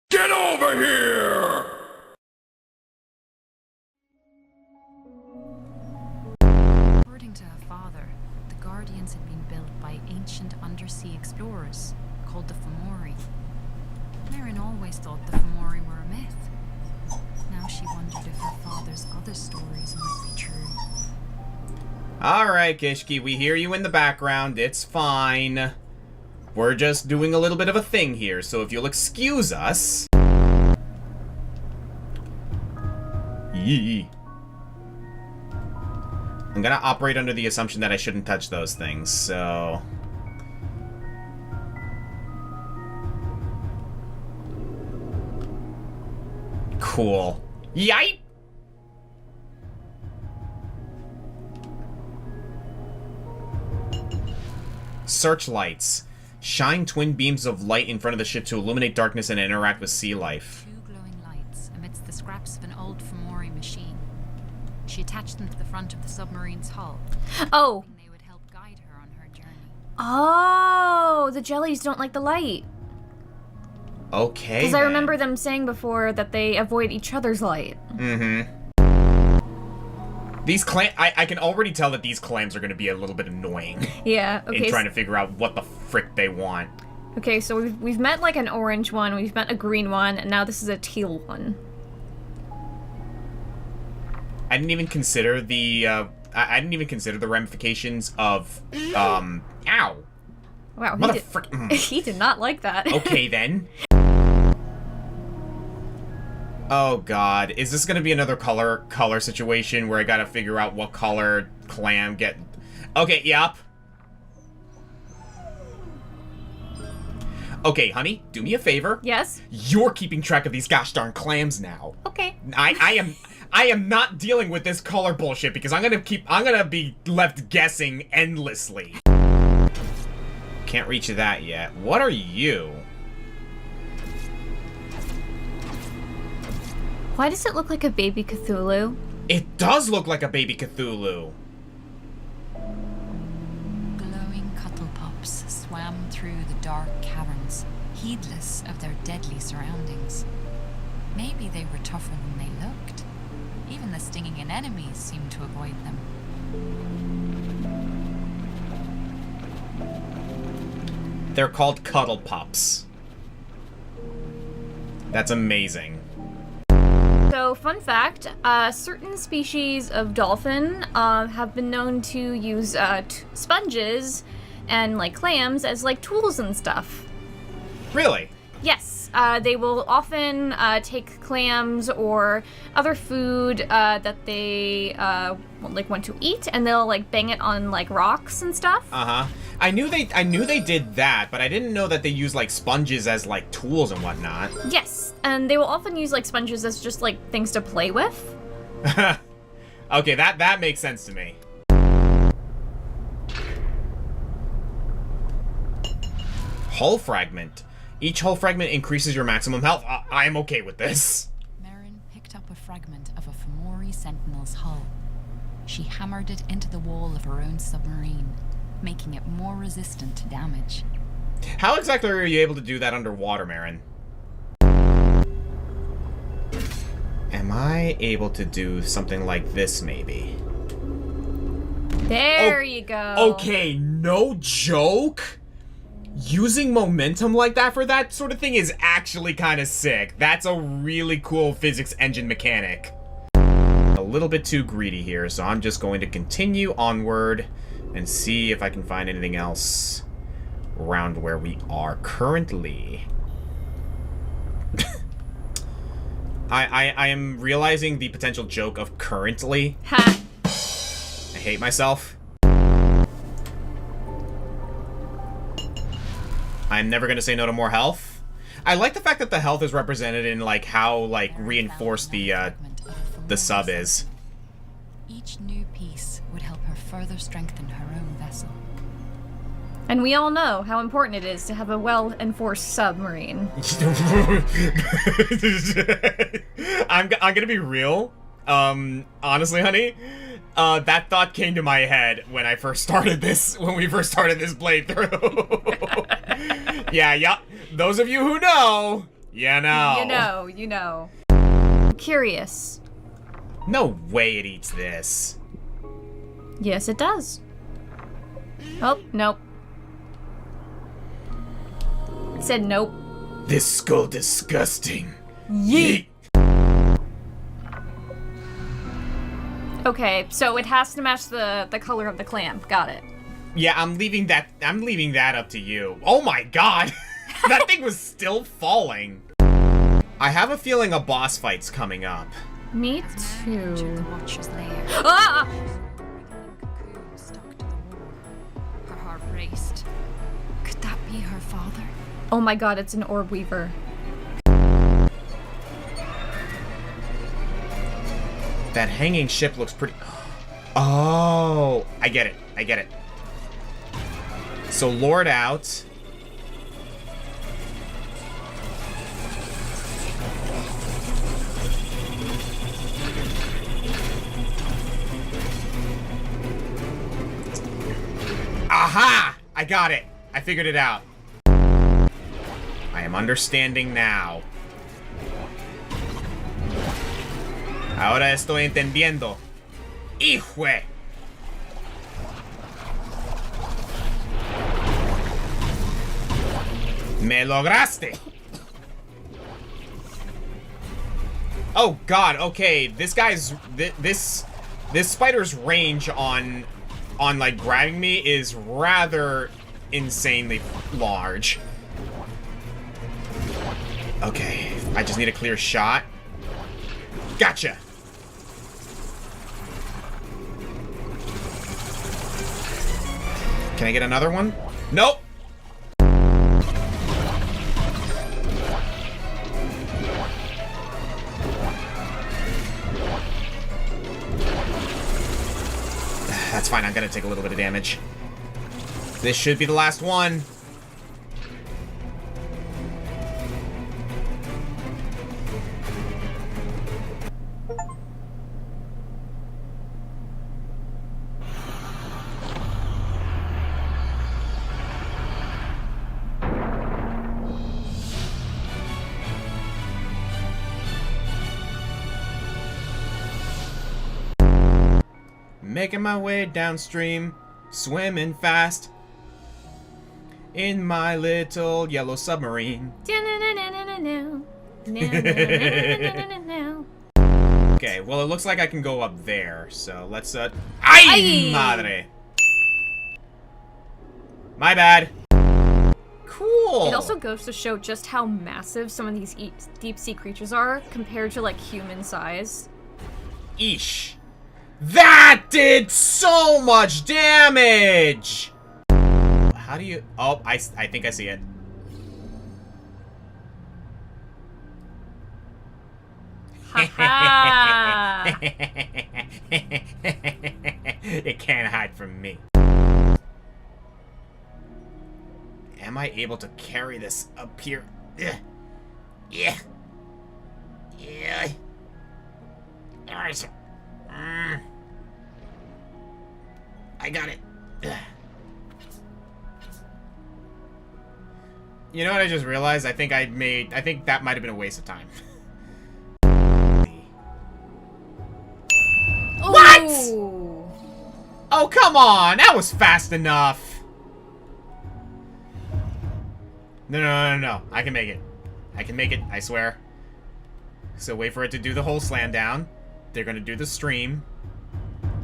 Get over here! According to her father, the Guardians had been built by ancient undersea explorers called the Fomori. Merrin always thought the Fomori were a myth. Now she wondered if her father's other stories might be true. Alright, Kishki, we hear you in the background. It's fine. We're just doing a little bit of a thing here, so if you'll excuse us... Yee. I'm gonna operate under the assumption that I shouldn't touch those things, so... Cool. Yipe! Searchlights. Shine twin beams of light in front of the ship to illuminate darkness and interact with sea life. Two glowing lights amidst the scraps of an old Fomori machine. She attached them to the front of the submarine's hull. Oh. Hoping they would help guide her on her journey. Oh, the jellies don't like the light. Okay, Because I remember them saying before that they avoid each other's light. Mm-hmm. These I can already tell that these clams are going to be a little bit annoying. Yeah, okay. In trying to figure out what the frick they want. Okay, so we've met like an orange one, we've met a green one, and now this is a teal one. I didn't even consider the, I didn't even consider the ramifications of, ow. Wow, he did not like that. Okay, then. Oh god, is this gonna be another color situation where I gotta figure out what color clam get... Okay, yep. Okay, honey, do me a favor. Yes? You're keeping track of these gosh darn clams now. Okay. I am not dealing with this color bullshit because I'm gonna be left guessing endlessly. Can't reach that yet. What are you? Why does it look like a baby Cthulhu? It does look like a baby Cthulhu. Glowing cuttlepups swam through the dark caverns, heedless of their deadly surroundings. Maybe they were tougher than they looked. Even the stinging anemones seemed to avoid them. They're called cuddle pups. That's amazing. So, fun fact, certain species of dolphin have been known to use sponges and, like, clams as, like, tools and stuff. Really? Yes, they will often take clams or other food that they, like, want to eat, and they'll, like, bang it on, like, rocks and stuff. Uh-huh. I knew they did that, but I didn't know that they use, like, sponges as, like, tools and whatnot. Yes, and they will often use, like, sponges as just, like, things to play with. Okay, that makes sense to me. Hull fragment. Each hull fragment increases your maximum health. I am okay with this. Merrin picked up a fragment of a Fomori sentinel's hull. She hammered it into the wall of her own submarine, making it more resistant to damage. How exactly are you able to do that underwater, Merrin? Am I able to do something like this, maybe? There you go. Okay, no joke? Using momentum like that for that sort of thing is actually kind of sick. That's a really cool physics engine mechanic. A little bit too greedy here, so I'm just going to continue onward and see if I can find anything else around where we are currently. I am realizing the potential joke of currently. Ha. I hate myself. I'm never gonna say no to more health. I like the fact that the health is represented in, like, how, like, reinforced the sub is. Each new piece would help her further strengthen her own vessel. And we all know how important it is to have a well-enforced submarine. I'm gonna be real. Honestly, honey, that thought came to my head when we first started this playthrough. Yeah, those of you who know, You know. You know. Curious. No way it eats this. Yes, it does. Oh, nope. It said nope. This skull disgusting. Yeet. Okay, so it has to match the color of the clam. Got it. Yeah, I'm leaving that up to you. Oh my god! That thing was still falling. I have a feeling a boss fight's coming up. Me Check too. the Watcher's lair. Ah! Cocoon stuck to the wall. Her heart raced. Could that be her father? Oh my god, it's an orb weaver. That hanging ship looks pretty... Oh, I get it. So Lord out. Aha! I got it. I figured it out. I am understanding now. Ahora estoy entendiendo. ¡Hijue! Me lograste. Oh god, okay. This guy's this spider's range on like grabbing me is rather insanely large. Okay, I just need a clear shot. Gotcha. Can I get another one? Nope. That's fine, I'm gonna take a little bit of damage. This should be the last one. Making my way downstream, swimming fast in my little yellow submarine. Okay, well it looks like I can go up there, so let's Ay madre! My bad. Cool. It also goes to show just how massive some of these deep sea creatures are compared to like human size. Eesh. That did so much damage! How do you... Oh, I think I see it. Ha-ha! It can't hide from me. Am I able to carry this up here? Yeah. Yeah. Alright. I got it. You know what I just realized? I think that might have been a waste of time. What? Ooh. Oh, come on! That was fast enough! No. I can make it. I can make it, I swear. So wait for it to do the whole slam down. They're gonna do the stream.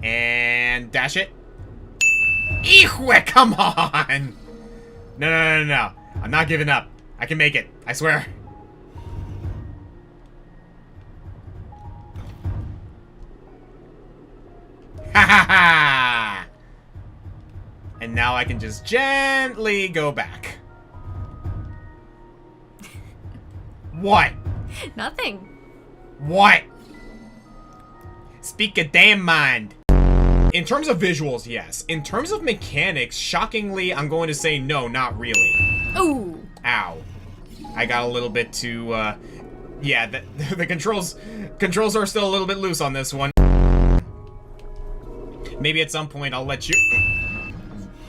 And dash it. Ihue, come on! No. I'm not giving up. I can make it. I swear. Ha ha ha! And now I can just gently go back. What? Nothing. What? Speak a damn mind. In terms of visuals, yes. In terms of mechanics, shockingly, I'm going to say no, not really. Ooh. Ow. I got a little bit too, yeah, the controls are still a little bit loose on this one. Maybe at some point I'll let you...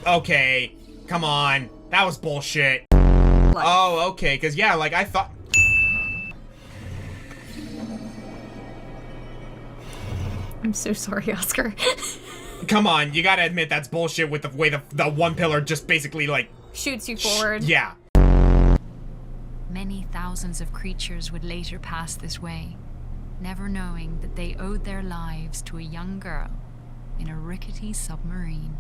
Okay, come on. That was bullshit. Oh, okay, because yeah, like I thought... I'm so sorry, Oscar. Come on, you gotta admit that's bullshit with the way the one pillar just basically, like... Shoots you forward. Yeah. Many thousands of creatures would later pass this way, never knowing that they owed their lives to a young girl in a rickety submarine.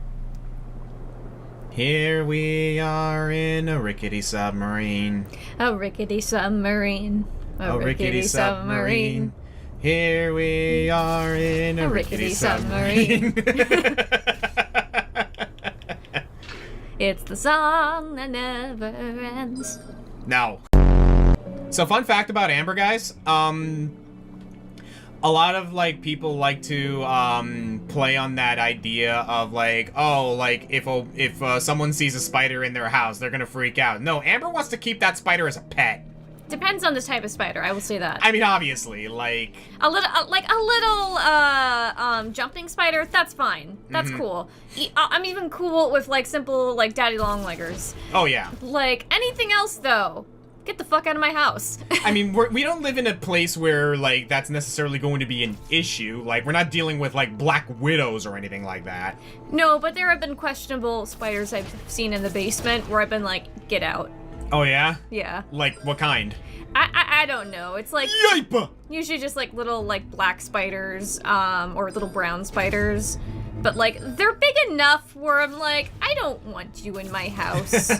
Here we are in a rickety submarine. A rickety submarine. A rickety submarine. Here we are in a rickety submarine. It's the song that never ends. No. So fun fact about Amber, guys. A lot of, like, people like to, play on that idea of, like, oh, like, if someone sees a spider in their house, they're gonna freak out. No, Amber wants to keep that spider as a pet. Depends on the type of spider, I will say that. I mean, obviously, like... A little jumping spider, that's fine. That's cool. I'm even cool with, like, simple, like, daddy long-leggers. Oh, yeah. Like, anything else, though, get the fuck out of my house. I mean, we don't live in a place where, like, that's necessarily going to be an issue. Like, we're not dealing with, like, black widows or anything like that. No, but there have been questionable spiders I've seen in the basement where I've been like, get out. Oh, yeah? Yeah. Like, what kind? I don't know. It's like... Yipa! Usually just, like, little, like, black spiders, or little brown spiders. But, like, they're big enough where I'm like, I don't want you in my house.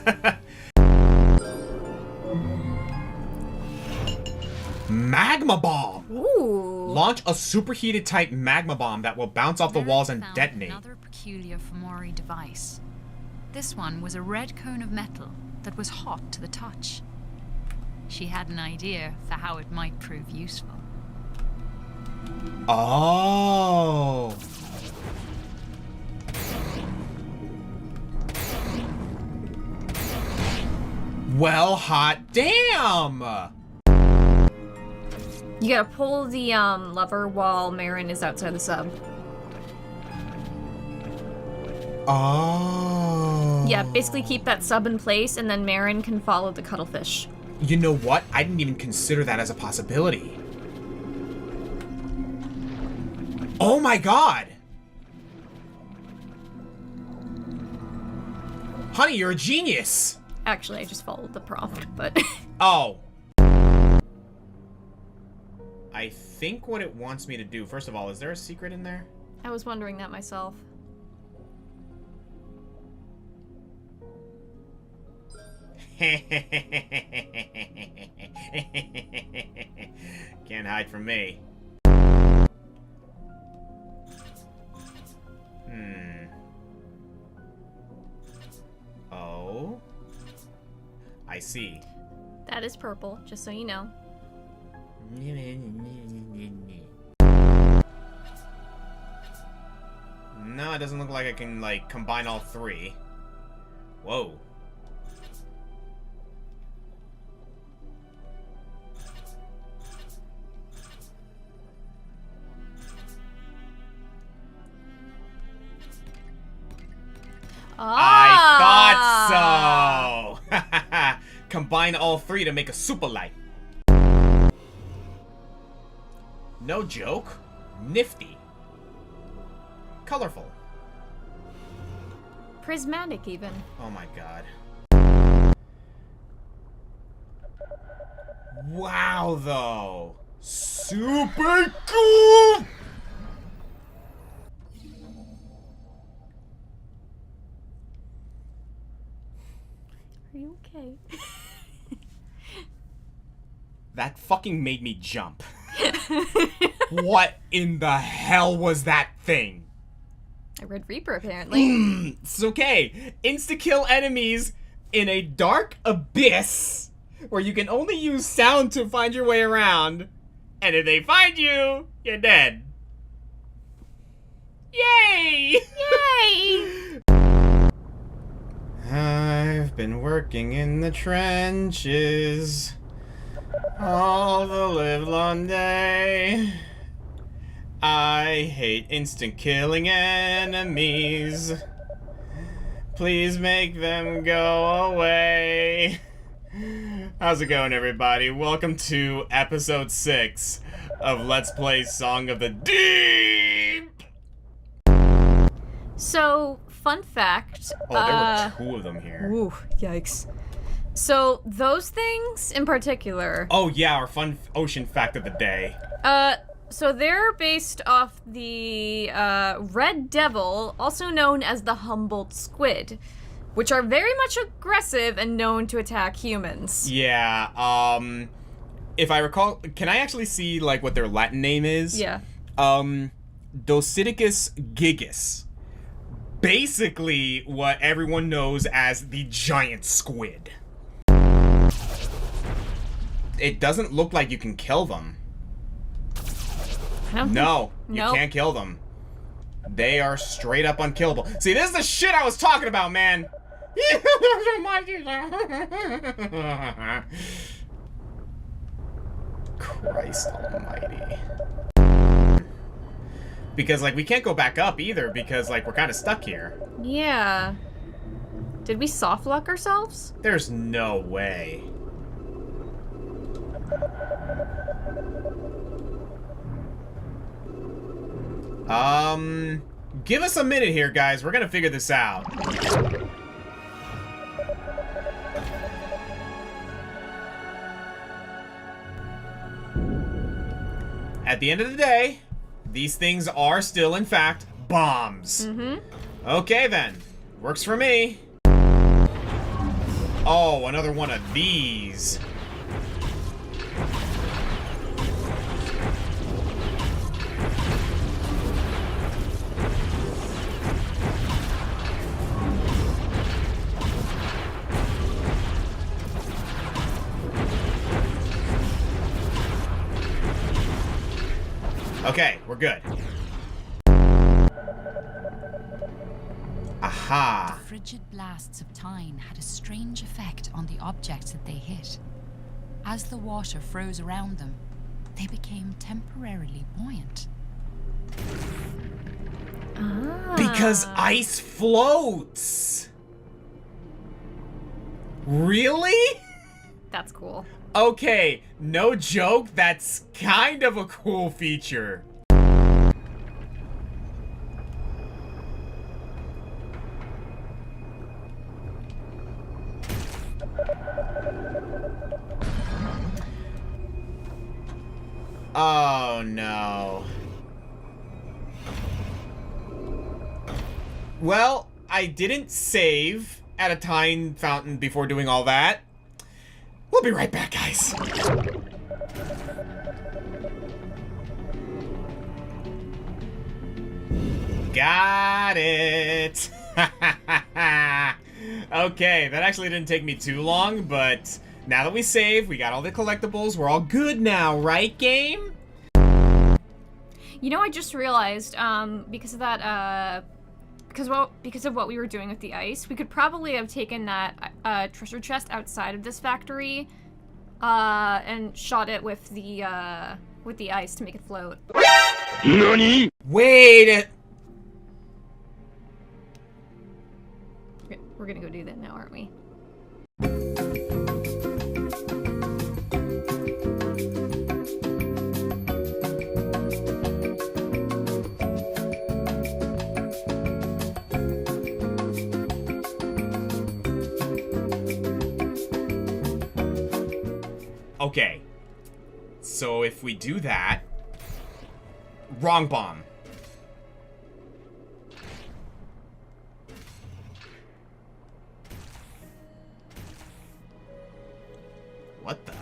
Magma bomb! Ooh. Launch a superheated type magma bomb that will bounce off the walls and detonate. Another peculiar Fomori device. This one was a red cone of metal that was hot to the touch. She had an idea for how it might prove useful. Oh. Well, hot damn! You gotta pull the lever while Marin is outside the sub. Oh. Yeah, basically keep that sub in place and then Marin can follow the cuttlefish. You know what? I didn't even consider that as a possibility. Oh my god! Honey, you're a genius! Actually, I just followed the prompt, but... Oh. I think what it wants me to do... First of all, is there a secret in there? I was wondering that myself. Can't hide from me. Oh. I see. That is purple, just so you know. No, it doesn't look like I can, like, combine all three. Whoa. I thought so! Combine all three to make a super light. No joke. Nifty. Colorful. Prismatic, even. Oh my god. Wow, though. Super cool! Are you okay? That fucking made me jump. What in the hell was that thing? I read Reaper, apparently. It's okay. Insta-kill enemies in a dark abyss where you can only use sound to find your way around. And if they find you, you're dead. Yay! Yay! I've been working in the trenches all the livelong day. I hate instant killing enemies. Please make them go away. How's it going, everybody? Welcome to episode 6 of Let's Play Song of the Deep So, fun fact. Oh, there were 2 of them here. Ooh, yikes. So, those things in particular. Oh, yeah, our fun ocean fact of the day. So they're based off the red devil, also known as the Humboldt squid, which are very much aggressive and known to attack humans. Yeah, if I recall, can I actually see, like, what their Latin name is? Yeah. Dosidicus gigas. Basically what everyone knows as the giant squid. It doesn't look like you can kill them. No, you can't kill them. They are straight up unkillable. See, this is the shit I was talking about, man. Christ almighty. Because, like, we can't go back up either because, like, we're kind of stuck here. Yeah. Did we soft lock ourselves? There's no way. Give us a minute here, guys. We're gonna figure this out. At the end of the day, these things are still, in fact, bombs. Mm-hmm. Okay, then. Works for me. Oh, another one of these. Okay, we're good. Aha. The frigid blasts of time had a strange effect on the objects that they hit. As the water froze around them, they became temporarily buoyant. Because ice floats. Really? That's cool. Okay, no joke, that's kind of a cool feature. Oh no. Well, I didn't save at a time fountain before doing all that. We'll be right back, guys. Got it. Okay, that actually didn't take me too long, but now that we saved, we got all the collectibles, we're all good now, right, game? You know, I just realized, because of that, because of what we were doing with the ice, we could probably have taken that treasure chest outside of this factory, and shot it with the ice to make it float. NANI?! Wait! We're gonna go do that now, aren't we? Okay, so if we do that... Wrong bomb. What the?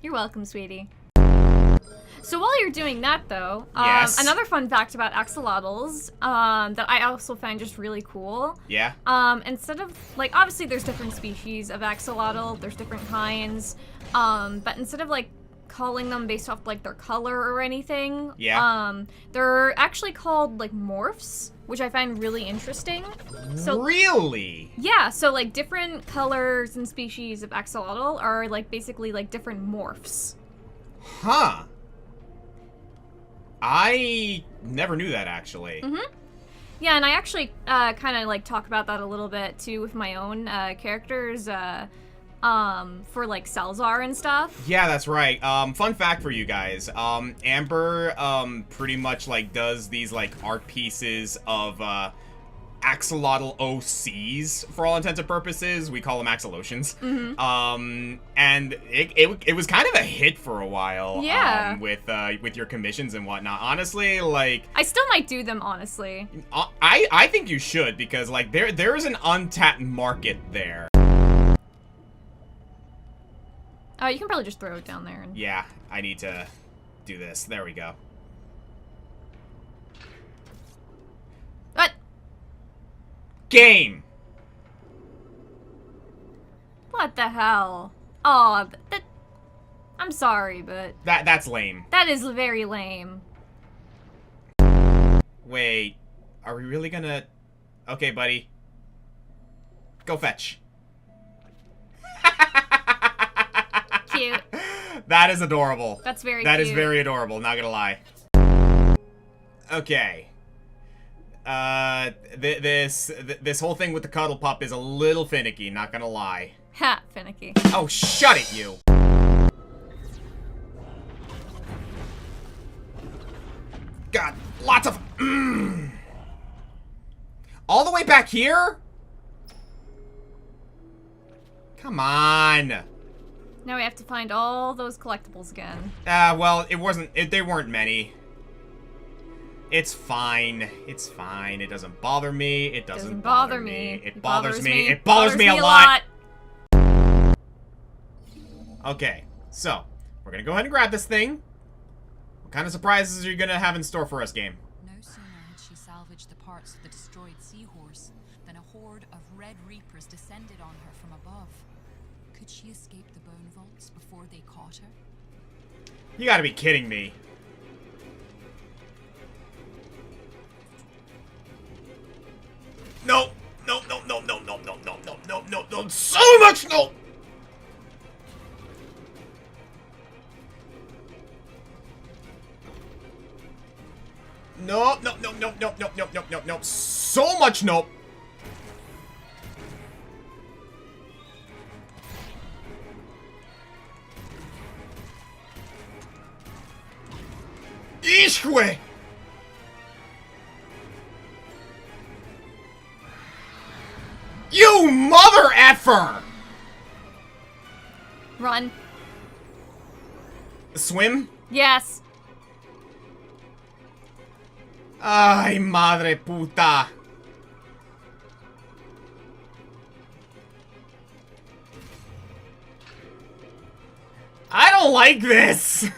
You're welcome, sweetie. So while you're doing that, though, Yes. another fun fact about axolotls that I also find just really cool. Yeah? Instead of, like, obviously there's different species of axolotl, there's different kinds, but instead of, like, calling them based off, like, their color or anything, Yeah. they're actually called, like, morphs, which I find really interesting. So, Really? yeah, so, like, different colors and species of axolotl are, like, basically, like, different morphs. Huh. I never knew that, actually. Mm-hmm. Yeah, and I actually kind of like talk about that a little bit too with my own characters for like Salazar and stuff. Yeah, that's right. Fun fact for you guys. Amber pretty much like does these like art pieces of axolotl OCs for all intents and purposes. We call them axolotions. And it was kind of a hit for a while. Yeah. With your commissions and whatnot. Honestly, like I still might do them, honestly. I think you should, because like there is an untapped market there. You can probably just throw it down there. And... Yeah, I need to do this. There we go. What? Game! What the hell? Oh, I'm sorry, but... That's lame. That is very lame. Wait, are we really gonna... Okay, buddy. Go fetch. Cute. That is adorable. That's very That cute. is very adorable, not gonna lie. Okay. This whole thing with the cuddle pup is a little finicky, not gonna lie. Ha, finicky. Oh, shut it, you! God, lots of... All the way back here? Come on. Now we have to find all those collectibles again. Well, they weren't many. It's fine. It's fine. It doesn't bother me. It doesn't bother me. It bothers me. It bothers me a lot. Okay, so we're gonna go ahead and grab this thing. What kind of surprises are you gonna have in store for us, game? No sooner had she salvaged the parts of the destroyed seahorse than a horde of red reapers descended on her from above. Could she escape the bone vaults before they caught her? You gotta be kidding me. No, no, no, no, no, no, no, no, no, no, no, no, so much no! No, no, no, no, no, no, no, no, no, no, so much nope. Ishwe! You mother effer! Run. Swim? Yes. Ay, madre puta. I don't like this.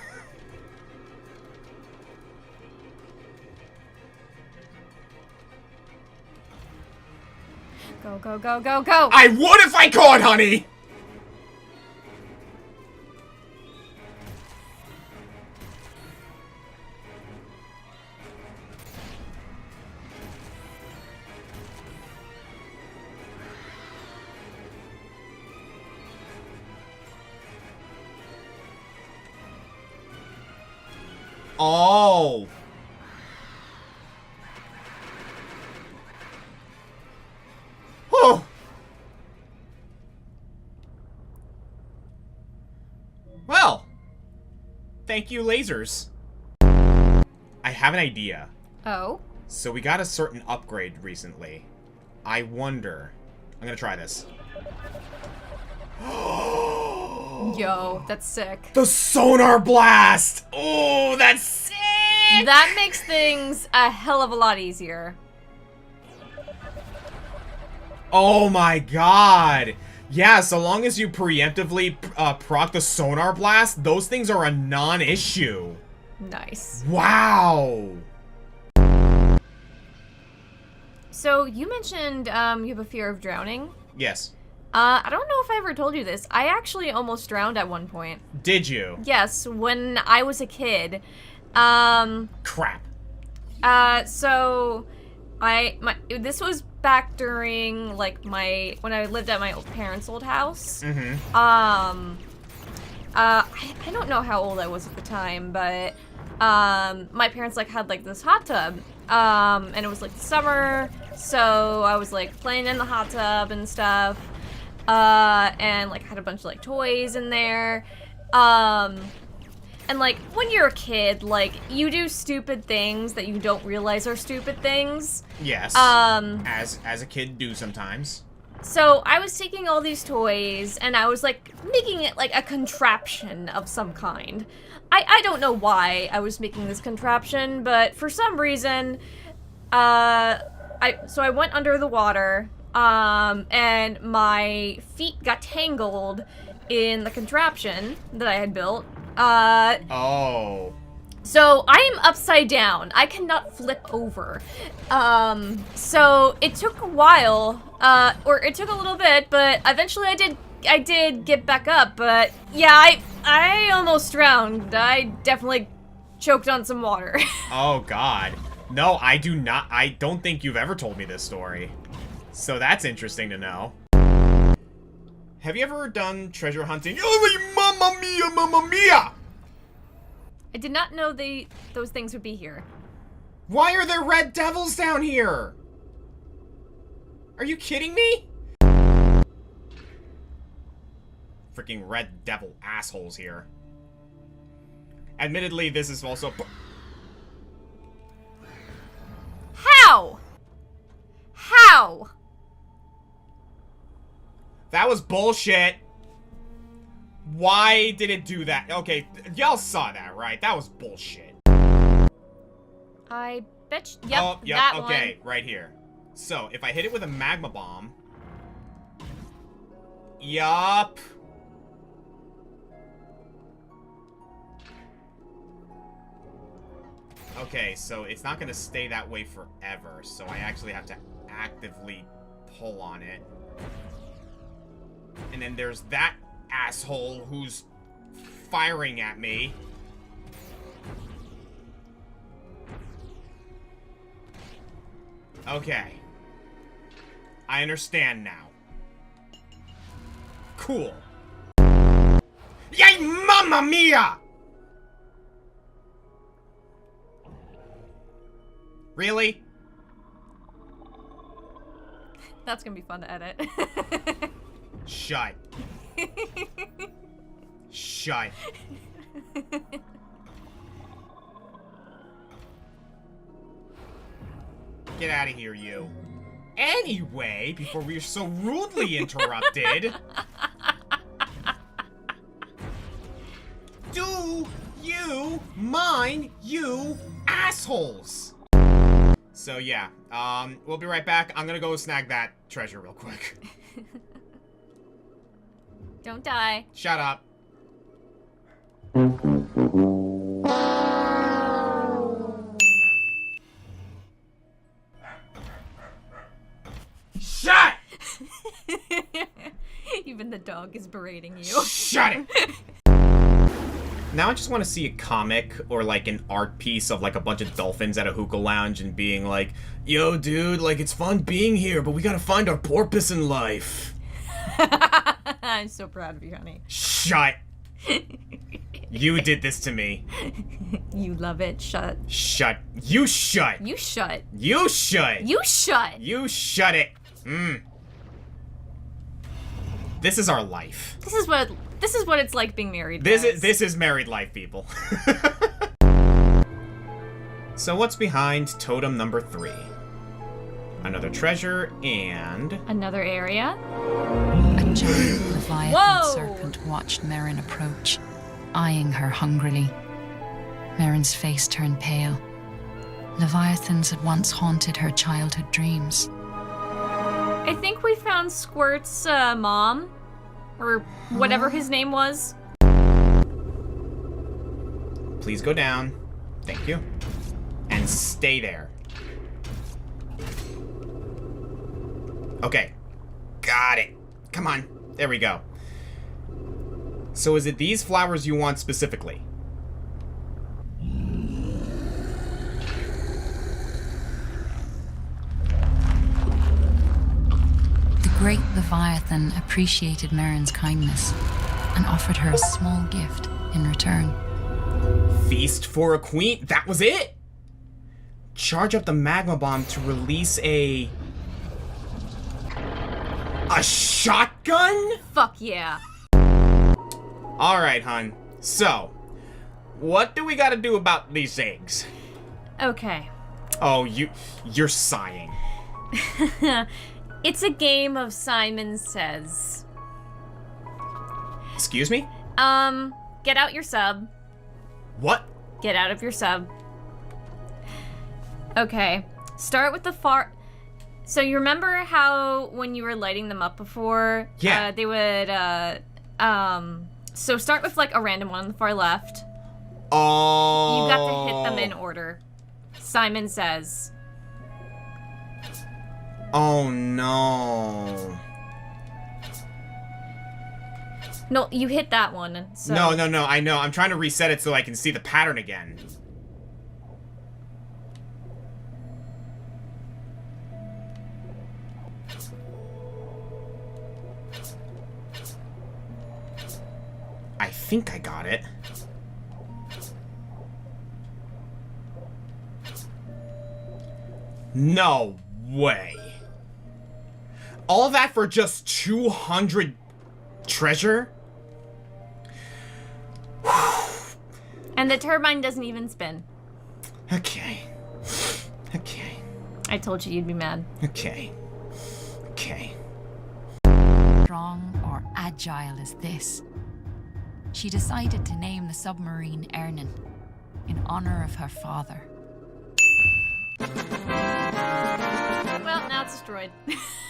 Go, go, go, go, go. I would if I could, honey. Oh. Oh. Well, thank you, lasers. I have an idea. Oh? So we got a certain upgrade recently. I wonder... I'm gonna try this. Yo, that's sick. The sonar blast! Oh, that's sick! That makes things a hell of a lot easier. Oh my god! Yeah, so long as you preemptively proc the sonar blast, those things are a non-issue. Nice. Wow! So, you mentioned you have a fear of drowning. Yes. I don't know if I ever told you this. I actually almost drowned at one point. Did you? Yes, when I was a kid. Crap. So this was back during like when I lived at my parents' old house. Mm-hmm. I don't know how old I was at the time, but my parents like had like this hot tub, and it was like summer, so I was like playing in the hot tub and stuff, and like had a bunch of like toys in there, and like when you're a kid, like you do stupid things that you don't realize are stupid things. Yes. As a kid do sometimes. So I was taking all these toys and I was like making it like a contraption of some kind. I don't know why I was making this contraption, but for some reason, so I went under the water, and my feet got tangled in the contraption that I had built. Oh. So I am upside down. I cannot flip over. So it took a while, or it took a little bit, but eventually I did get back up, but yeah, I almost drowned. I definitely choked on some water. Oh God. No, I don't think you've ever told me this story. So that's interesting to know. Have you ever done treasure hunting? Oh, mamma mia, mamma mia! I did not know those things would be here. Why are there red devils down here? Are you kidding me? Freaking red devil assholes here. Admittedly, this is also... How? How? That was bullshit. Why did it do that? Okay, y'all saw that, right? That was bullshit. I bet you... Yep, oh, yep, that okay, one. right here. So, if I hit it with a magma bomb... Yup. Okay, so it's not gonna stay that way forever, so I actually have to actively pull on it. And then there's that asshole who's firing at me. Okay. I understand now. Cool. Yay, mamma mia! Really? That's gonna be fun to edit. Shut. Shut. Get out of here, you. Anyway, before we were so rudely interrupted... Do you mind, you assholes? So yeah, we'll be right back. I'm gonna go snag that treasure real quick. Don't die. Shut up. Shut! Even the dog is berating you. Shut it! Now I just want to see a comic or like an art piece of like a bunch of dolphins at a hookah lounge and being like, yo dude, like it's fun being here, but we gotta find our porpoise in life. I'm so proud of you, honey. Shut. You did this to me. You love it. Shut. Shut. You shut. You shut. You shut. You shut. You shut it. This is our life. This is what it's like being married. This is married life, people. So what's behind totem number 3? Another treasure and... Another area? A giant Leviathan serpent watched Merrin approach, eyeing her hungrily. Merrin's face turned pale. Leviathans had once haunted her childhood dreams. I think we found Squirt's mom, or whatever his name was. Please go down. Thank you. And stay there. Okay. Got it. Come on. There we go. So is it these flowers you want specifically? The great Leviathan appreciated Merrin's kindness and offered her a small gift in return. Feast for a queen. That was it? Charge up the magma bomb to release a shotgun? Fuck yeah. Alright, hun. So, what do we gotta do about these eggs? Okay. Oh, you're sighing. It's a game of Simon Says. Excuse me? Get out your sub. What? Get out of your sub. Okay. Start with the far... So you remember how when you were lighting them up before, yeah, they would, so start with, like, a random one on the far left. Oh. You got to hit them in order. Simon Says. Oh, no. No, you hit that one, so... No, I know. I'm trying to reset it so I can see the pattern again. I think I got it. No way. All that for just 200 treasure? And the turbine doesn't even spin. Okay. Okay. I told you you'd be mad. Okay. Okay. Strong or agile as this. She decided to name the submarine Ernan in honor of her father. Well, now it's destroyed.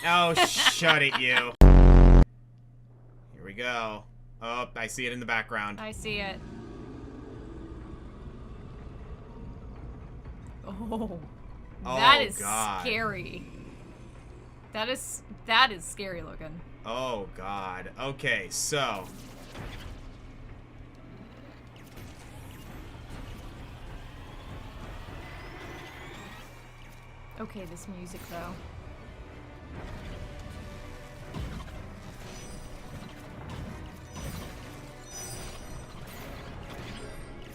Oh, shut it, you. Here we go. Oh, I see it in the background. I see it. Oh. That is God. scary. That is scary looking. Oh, God. Okay, so... Okay, this music, though.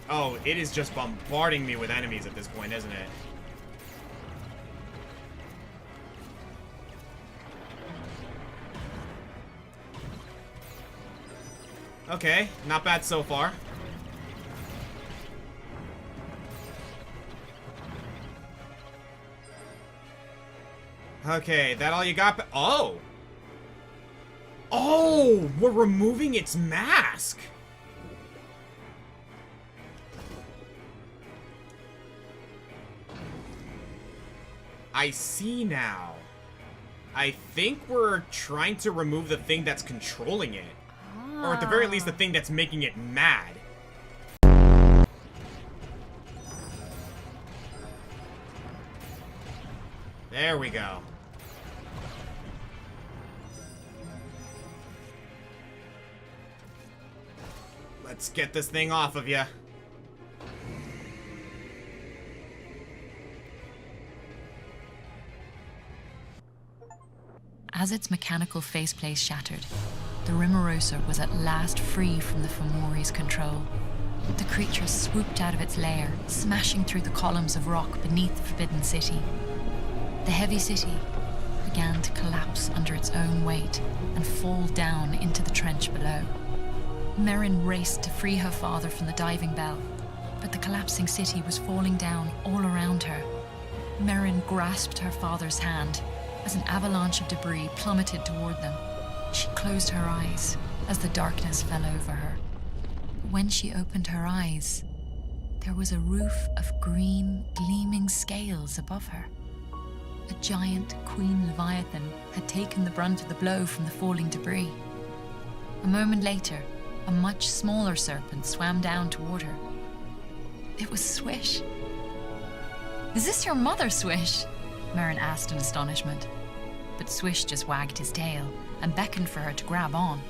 Oh, it is just bombarding me with enemies at this point, isn't it? Okay, not bad so far. Okay, that all you got? Oh! Oh! We're removing its mask! I see now. I think we're trying to remove the thing that's controlling it. Or at the very least, the thing that's making it mad. There we go. Let's get this thing off of you. As its mechanical faceplate shattered, the Rimorosa was at last free from the Fomori's control. The creature swooped out of its lair, smashing through the columns of rock beneath the Forbidden City. The heavy city began to collapse under its own weight and fall down into the trench below. Merrin raced to free her father from the diving bell, but the collapsing city was falling down all around her. Merrin grasped her father's hand as an avalanche of debris plummeted toward them. She closed her eyes as the darkness fell over her. When she opened her eyes, there was a roof of green, gleaming scales above her. A giant queen leviathan had taken the brunt of the blow from the falling debris. A moment later, a much smaller serpent swam down toward her. It was Swish. "Is this your mother, Swish?" Merrin asked in astonishment. But Swish just wagged his tail and beckoned for her to grab on.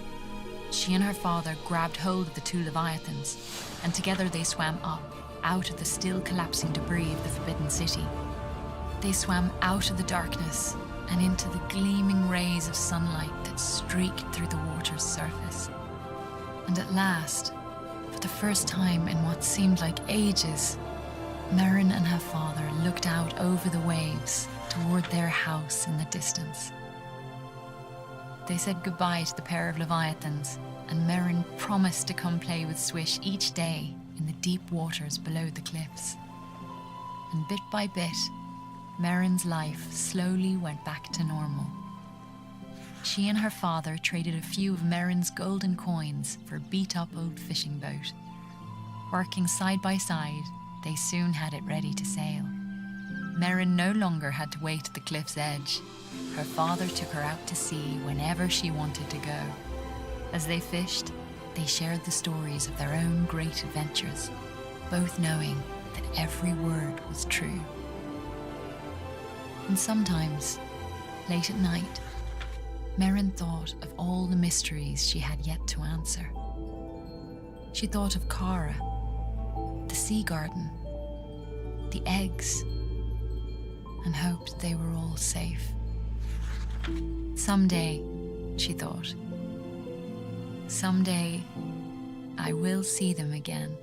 She and her father grabbed hold of the two leviathans, and together they swam up, out of the still collapsing debris of the Forbidden City. They swam out of the darkness and into the gleaming rays of sunlight that streaked through the water's surface. And at last, for For the first time in what seemed like ages, Merrin and her father looked out over the waves toward their house in the distance. They said goodbye to the pair of Leviathans, and Merrin promised to come play with Swish each day in the deep waters below the cliffs. And bit by bit, Merrin's life slowly went back to normal. She and her father traded a few of Merrin's golden coins for a beat-up old fishing boat. Working side by side, they soon had it ready to sail. Merrin no longer had to wait at the cliff's edge. Her father took her out to sea whenever she wanted to go. As they fished, they shared the stories of their own great adventures, both knowing that every word was true. And sometimes, late at night, Merrin thought of all the mysteries she had yet to answer. She thought of Kara, the sea garden, the eggs, and hoped they were all safe. Someday, she thought, someday I will see them again.